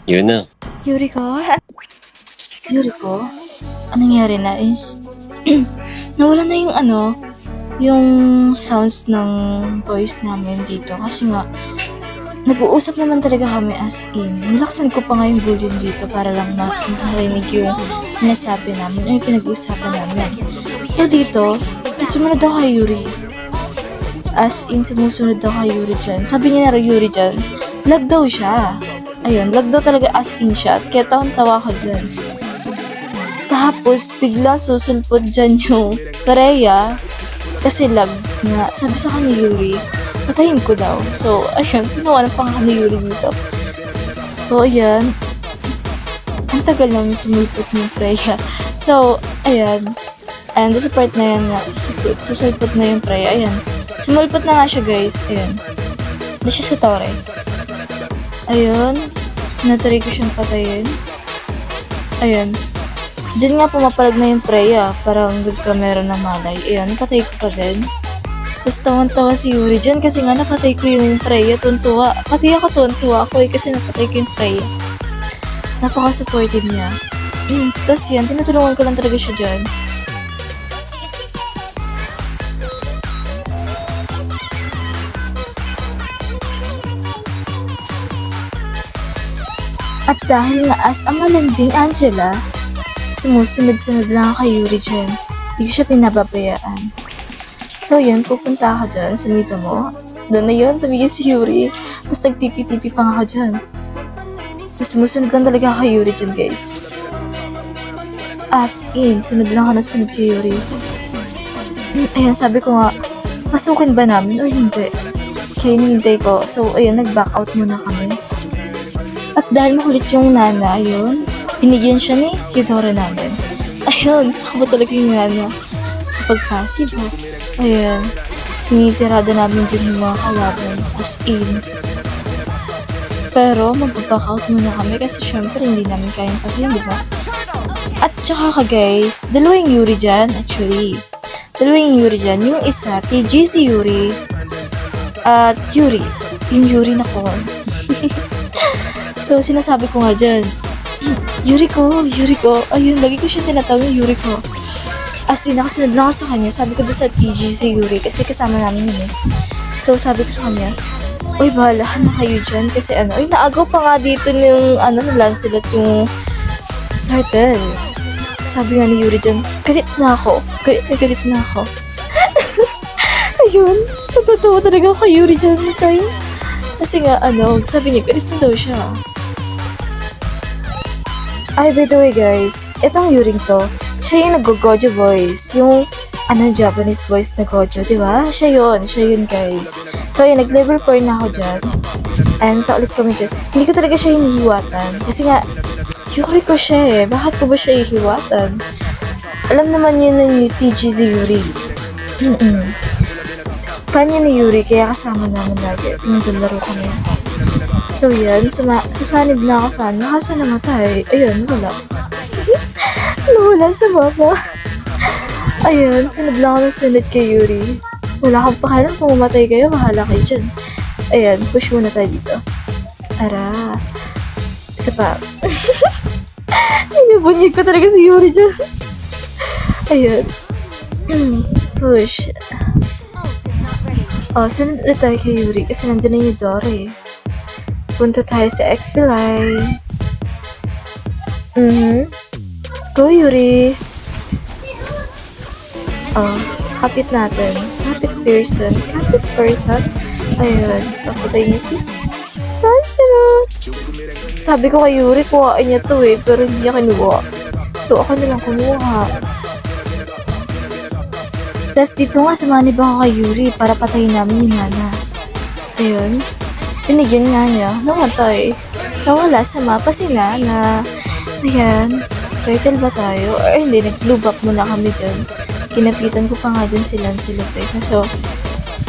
Yun na. Yuriko? Yuriko? Anong nangyari na is, nawala na yung yung sounds ng voice namin dito. Kasi nga, nag-uusap naman talaga kami as in. Nilaksan ko pa nga yung volume dito para lang makarinig yung sinasabi namin o yung pinag-uusapan namin. So dito, sumunod ako kay Yuri. As in, sumusunod ako kay Yuri dyan. Sabi niya na Yuri dyan, lag daw siya. Ayun, lag daw talaga as in siya. Kaya tawa ko dyan. Tapos, bigla susulpot dyan yung Rhea. Kasi lag nga. Sabi sa kanya Yuri, patayin ko daw. So, ayun, tinawanan pa nga ni Yuri dito. So, ayan. Ang tagal namin sumulpot ng Rhea. So, ayan. And sa part na yan nga, susulpot na yung Rhea. Ayan. Sumulpot na nga siya, guys. Ayan. Hindi siya sa tore. Ayun. Natry ko siyang patayin. Ayun. Diyan nga pumapalag na yung Rhea. Parang nagkamera ng malay. Ayun, napatay ko pa din. Tapos tawan-tawa si Yuri dyan kasi nga napatay ko yung Rhea. Tuntua. Pati ako tuntua ako kasi napatay ko yung Rhea. Napaka-supportive niya. Tapos yan, tinutulungan ko lang talaga siya dyan. At dahil nga as ang malanding Angela, sumusunod-sunod lang ako kay Yuri dyan. Hindi ko siya pinababayaan. So yun, pupunta ako dyan sa mita mo. Doon na yun, tumigil si Yuri. Tapos nagtipi-tipi pa nga ako dyan. Tapos sumusunod lang talaga ako kay Yuri dyan, guys. As in, sunod lang ako na sunod kay Yuri. Ayan, sabi ko nga, pasukin ba namin o hindi? Kaya hinihintay ko. So ayun, nag-back out muna kami. At dahil makulit yung nana, ayun, binigyan siya ni Eudora namin. Ayun, takbo talaga yung nana. Kapag passive, ayun, tinitirada namin dyan yung mga kalaban, as in. Pero, mag-back out muna kami kasi syempre hindi namin kayang patayin, di ba? At tsaka ka guys, dalawa yung Yuri dyan, actually. Dalawa yung Yuri dyan. Yung isa, TG si Yuri. At Yuri. Yung Yuri na ko. So, sinasabi ko nga dyan, Yuri ko. Ayun, lagi ko siya tinatawag yung Yuri ko. As in, nakasunod lang ako sa kanya. Sabi ko doon sa TG si Yuri kasi kasama namin yun eh. So, sabi ko sa kanya, uy, bahala na kayo dyan kasi uy, naagaw pa nga dito ng, Lancelot yung turtle. Sabi nga ni Yuri dyan, galit na ako. Ayun, natutuwa talaga ako kay Yuri dyan, tay. Kasi nga, sabi niya, galit na daw siya. Ay, by the way guys, itong Yuring to, siya yung nag-gojo voice. Yung, Japanese voice na gojo, diba? Siya yun guys. So, yun, nag-level 4 na ako dyan. And, ulit kami dyan. Hindi ko talaga siya hinihiwatan. Kasi nga, Yuri ko siya eh. Bakit ko ba siya hihiwatan? Alam naman yun ng TG si Yuri. Fan niya ni Yuri, kaya kasama namin lagi. Naglalaro kami. So yan, sasanib na ako sana. Kaso namatay. Ayun, wala. Nawala sa baba. Ayun, sunod lang ako ng sunod kay Yuri. Wala kang pakialam kung mamatay kayo, bahala kayo dyan. Ayan, push muna tayo dito. Ara. Isa pa. Inabunyag ko talaga si Yuri dyan. Ayan. Push. Sunod ulit tayo kay Yuri kasi nandyan na yung Dore. Punta tayo sa XP line. Go, Yuri. Kapit natin. Kapit person. Ayun. Papatay niya si Lancelot. Sabi ko kay Yuri, kuhain niya to eh. Pero hindi niya kinuha. So, ako na lang kumuha. Tapos dito nga, sumanib ako kay Yuri para patayin namin yung nana. Ayun. Binigyan nga niya. Namatay. Nawala sa mapa si nana. Ayan. Turtle ba tayo? Or hindi, nag-blue back muna kami dyan. Kinapitan ko pa nga dyan si Lancelot eh. Kaso,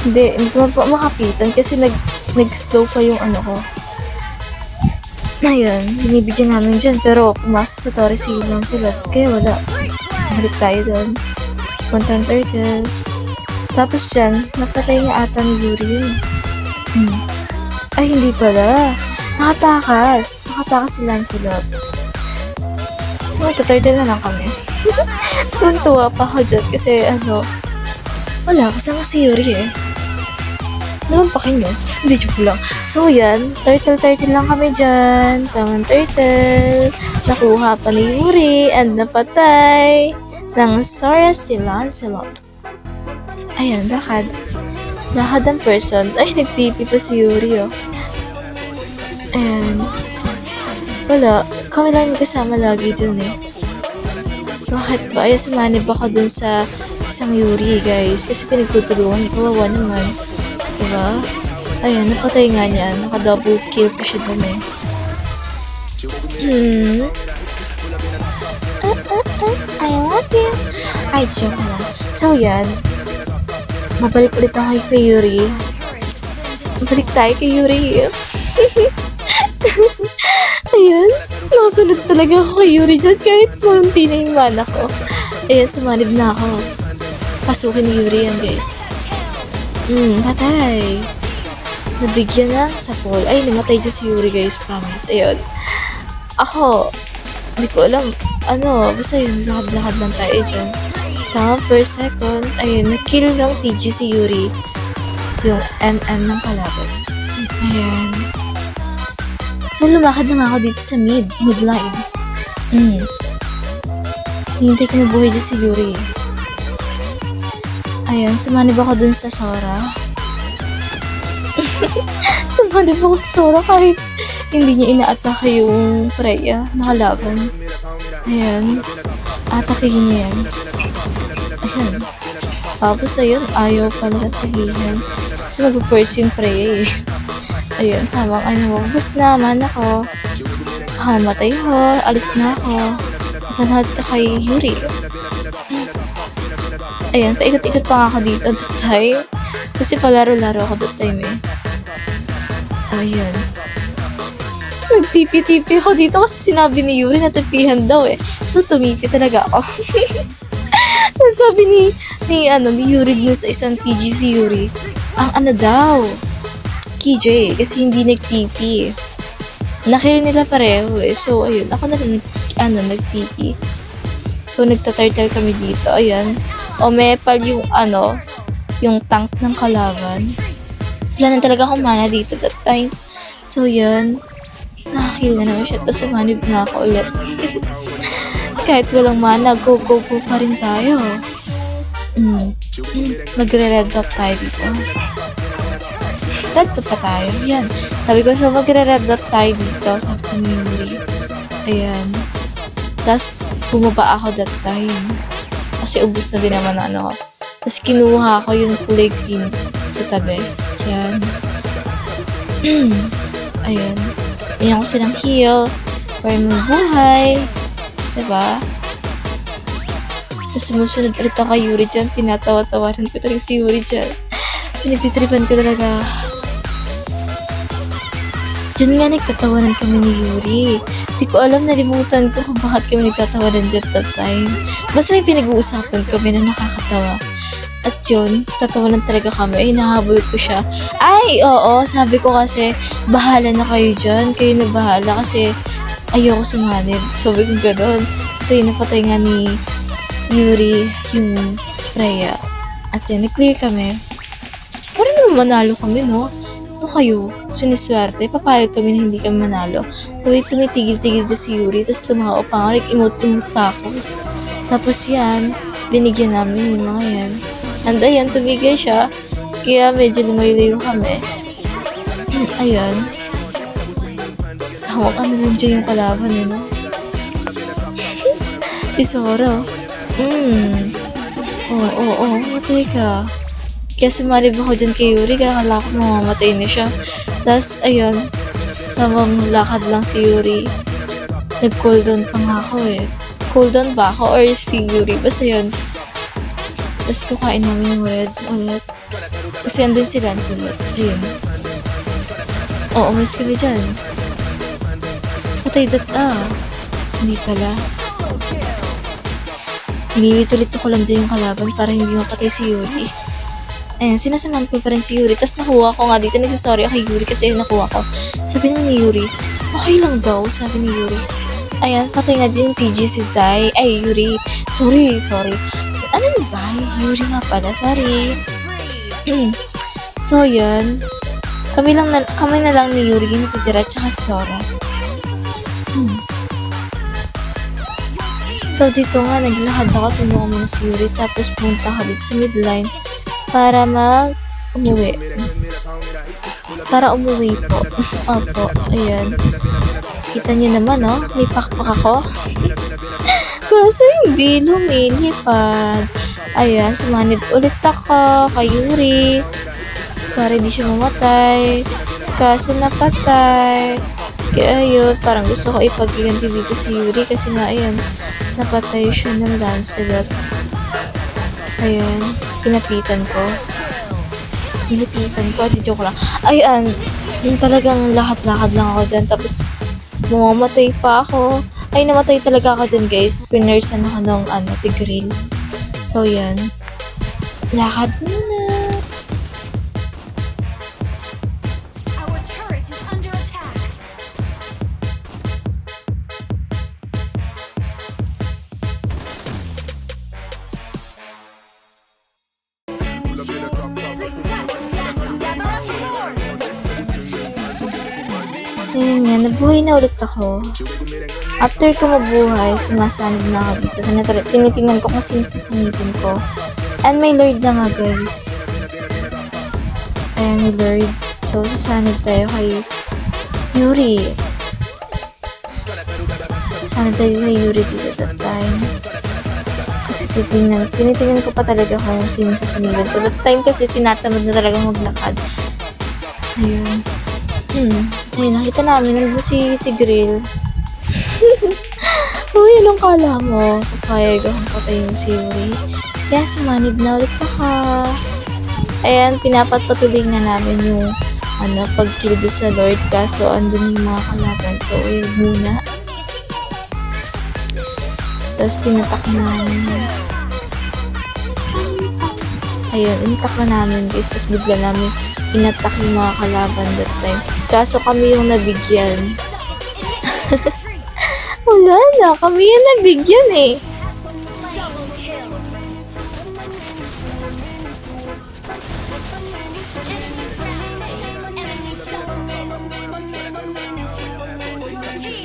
hindi ko pa makapitan kasi nag-slow pa yung ko. Ayun, binibigyan namin dyan. Pero pumasok sa tore si Lancelot. Kaya wala. Balik tayo doon. Puntang turtle. Tapos dyan, napatay niya ata ni Yuri yun. Ay, hindi pala. Nakatakas si Lancelot. So, magta-turtle na lang kami. Tuntua pa ako dyan kasi wala, kasama si Yuri eh. Naman pa nyo. Hindi, joke lang. So, yan. Turtle lang kami dyan. Tamang turtle. Nakuha pa ni Yuri and napatay ng Sora si Lancelot. Ayan, lakad. Lakad ang person. Ay, nag-TP pa si Yuri, oh. Ayan. Wala. Kami lang yung kasama lagi dun, eh. Bakit ba? Ay, sumanib ako dun sa isang Yuri, guys. Kasi pinagtutulungan. Kawawa naman. Diba? Ayan, napatay nga niya. Naka-double kill pa siya dun, eh. I love you. Ay, joke lang. So, yan. Mabalik ulit ako kay Yuri. Mabalik tayo kay Yuri. Ayan. Nakasunod talaga ako kay Yuri dyan kahit munti na yung mana ko. Ayan, sumanib na ako. Pasukin ni Yuri yan, guys. Patay. Nabigyan ng sapol. Ay, namatay dyan si Yuri, guys. Promise. Ayun. Ako, hindi ko alam. Basta yun, lakad-lakad lang tayo dyan. Tama, first, second. Ayun, na-kill ng TG si Yuri. Yung MM ng kalaban. Ayan. So, lumakad na nga ako dito sa mid-line. Hintay ko mabuhay dyan si Yuri. Ayan, sumanib ako dun sa Sora. Sumanib ako sa Sora kahit hindi niya ina-atake yung Freya na kalaban. Ayan. Atakihin niya yan. Ayan. Tapos ayun, ayaw pala atakihin. Kasi mag-first yung Freya eh. Ayun, tamang bus naman ako. Matay ko, alis na ako. Tanahad ka kay Yuri. Ayan, paikot-ikot pa nga ako dito that time. Kasi palaro-laro ako that time eh. Ayan. Nag-tipi-tipi ako dito kasi sinabi ni Yuri na tapihan daw eh. So, tumipi talaga ako. Sabi ni Yuri dun sa isang TG si Yuri, ang daw, KJ, kasi hindi nag-TP. Nakill nila pareho eh. So, ayun, ako na rin nag-TP. So, nagtatartal kami dito. Ayan. Omepal yung yung tank ng kalaban. Wala na talaga akong mana dito that time. So, yan. Nakakill na naman siya. Tapos, sumanib na ako ulit. Kahit walang mana, go pa rin tayo. Magre-red up tayo dito. Red up pa tayo. Yan. Sabi ko, so magre-red up tayo dito. Sabi ko ni Yuri. Ayan. Tapos, bumaba ako that time. Kasi ubus na din naman Tapos, kinuha ko yung kulay green sa tabi. Yan. Ayan. Ayan ko silang heal. Para mabuhay. Diba? Tapos sumusunod ulit ako kay Yuri dyan. Tinatawa-tawaran ko talaga si Yuri dyan. Pinagtitripan ko talaga. Diyan nga nagtatawanan kami ni Yuri. Di ko alam, nalimutan ko kung bakit kami nagtatawanan dyan that time. Basta may pinag-uusapan kami na nakakatawa. At yun, tatawanan talaga kami. Ay, nahabol ko siya. Ay, oo, sabi ko kasi, bahala na kayo dyan. Kayo na bahala kasi ayoko sumanib. Sabi ko gano'n. Kasi napatay nga ni Yuri yung Freya. At yun, nag-clear kami. Parang naman manalo kami, no? Ano kayo? Siniswerte. Papayag kami na hindi kami manalo. Sabi, tumitigil-tigil dyan si Yuri. Tapos tumao pa ako. Like-emote pa ako. Tapos yan, binigyan namin yung mga yan. And ayan, tumigil siya. Kaya medyo lumayo kami. Ayan. Tawag ano lang dyan yung kalaban, eh, no? Si Sora. Oo, matay ka. Kaya sumalib ako dyan kay Yuri, kaya akala ko mamamatay na siya. Tapos, ayun, tamang lakad lang si Yuri. Nag-cooldown pa nga ako eh. Cooldown ba ako or si Yuri? Basta yun. Tapos kukain namin yung red ulit. Kasi andun si Lancelot. Ayun. Oo, umalis kami dyan. Patay Hindi pala. Hinilitulit ko lang dyan yung kalaban para hindi mapatay si Yuri. Ayan, sinasamahan ko pa rin si Yuri. Tapos nakuha ko nga dito. Nagsasorry ako kay Yuri kasi nakuha ko. Sabi naman ni Yuri, okay lang daw, sabi ni Yuri. Ayan, patay nga dyan yung TG si Zai. Ay, Yuri. Sorry. Ano yung Zai? Yuri nga pala, sorry. So, yun. Kami na lang ni Yuri yung natitira, tsaka si Sora. So, dito nga, naglakad ako, tinungo muna si Yuri, tapos punta ka dito sa midline para umuwi. Para umuwi po. Opo, ayan. Kita niyo naman, oh, may pakpak ako. Kasi hindi lumilipad. Ayan, sumanib ulit ako kay Yuri para hindi siya mamatay. Kaso napatay. Kaya yun, parang gusto ko ipagganti dito si Yuri kasi nga, ayan, napatay siya ng Lancelot. Ayan, pinapitan ko. Di joke lang. Ayan, yung talagang lakad-lakad lang ako dyan. Tapos, mamamatay pa ako. Ay, namatay talaga ako dyan, guys. Pinursan ako ng, tigril. So, yan. Lakad muna. Our turret is under attack. Ayun nga, nabuhay na ulit ako. After ko mabuhay, sumasanib na ako dito. Tinitingnan ko kung sino sasanibin ko. And may Lord na nga, guys. Ayan, may Lord. So, sasanib tayo kay Yuri. Sasanib tayo kay Yuri dito that time. Kasi tinitingnan ko pa talaga kung sino sasanibin ko. That time kasi tinatamad na talaga maglakad. Ayun. Ayun, nakita namin nandun si Tigreal. Uy, anong kala mo? Papayag akong patayin si Yuri. Kaya sumanib na ulit ako. Ayan, pinapatuloy nga namin yung pagkill sa Lord. Kaso andun yung mga kalaban. So, ayun muna. Tapos tinatak namin. Ayun, inatak na namin guys. Tapos bigla namin inatak yung mga kalaban that time. Kaso kami yung nabigyan. Wala na, kami yung nabigyan eh. Double kill. Enemy double kill. Team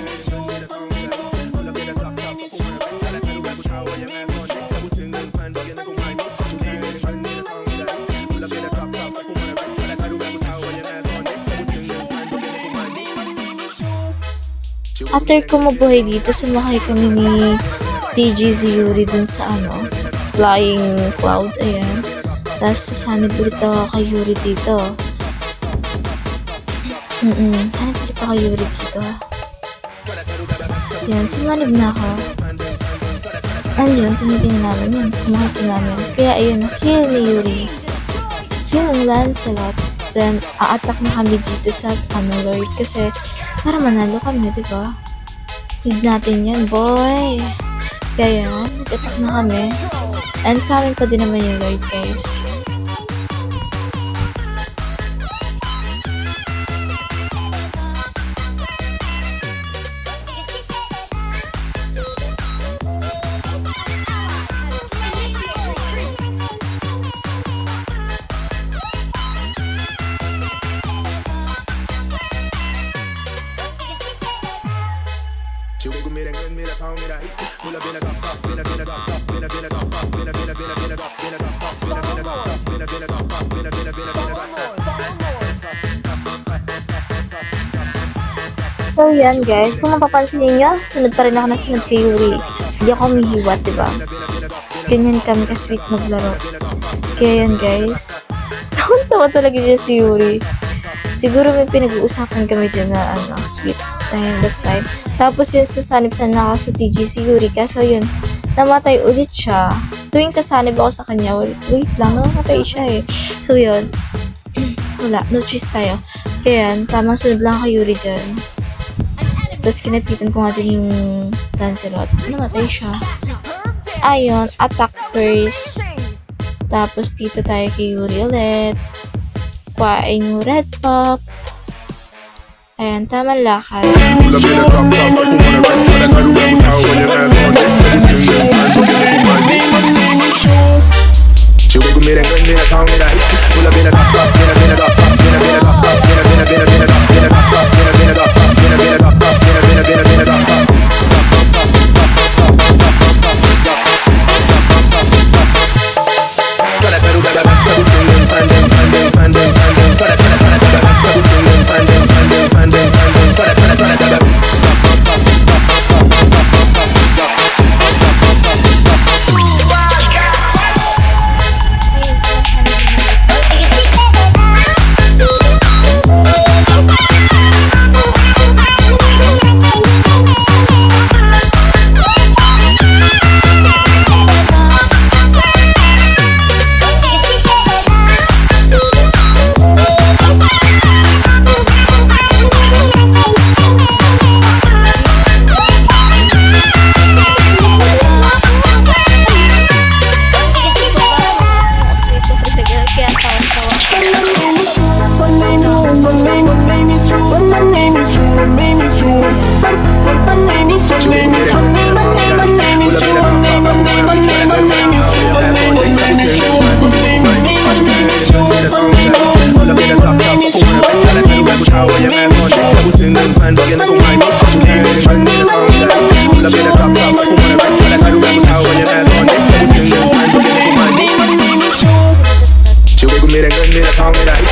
destroyed the turret. After ko mabuhay dito, sumakay kami ni TGZ Yuri dun sa sa flying cloud, ayan. Tapos sasanib ulit ako kay Yuri dito. Sanib ulit ako kay Yuri dito. Yan, sumanib na ako. Ayun, tinitingnan namin yun. Kumakita namin. Kaya ayun, kill ni Yuri. Kill ang Lancelot. Then, a-attack na kami dito sa Lord kasi para manalo kami, di ba? Need natin yan, boy. Kaya yan, nag-attack na kami. And sa amin pa din naman yung Lord, guys. Initiate retreat. So yan guys, kung mapapansin niyo, sunod pa rin ako na sunod kay Yuri. Hindi ako humihiwat, diba? Ganyan kami ka-sweet maglaro. Kaya yan guys, tawa talaga dyan si Yuri. Siguro may pinag-uusapan kami dyan na sweet time that time. Tapos yun, sasanib sana ako sa TGC Yuri. Kaso yun, namatay ulit siya. Tuwing sasanib ako sa kanya, wait lang, namatay siya eh. So yun, wala, no choice tayo. Kaya yan, tamang sunod lang kay Yuri dyan. Tapos kinapitan ko nga dyan yung Lancelot. Namatay siya. Ayun, attack first. Tapos dito tayo kay Yuri ulit. Kuhain yung red pop. Ayan, tamang lakad. She wiggle me that good, me that tongue, me that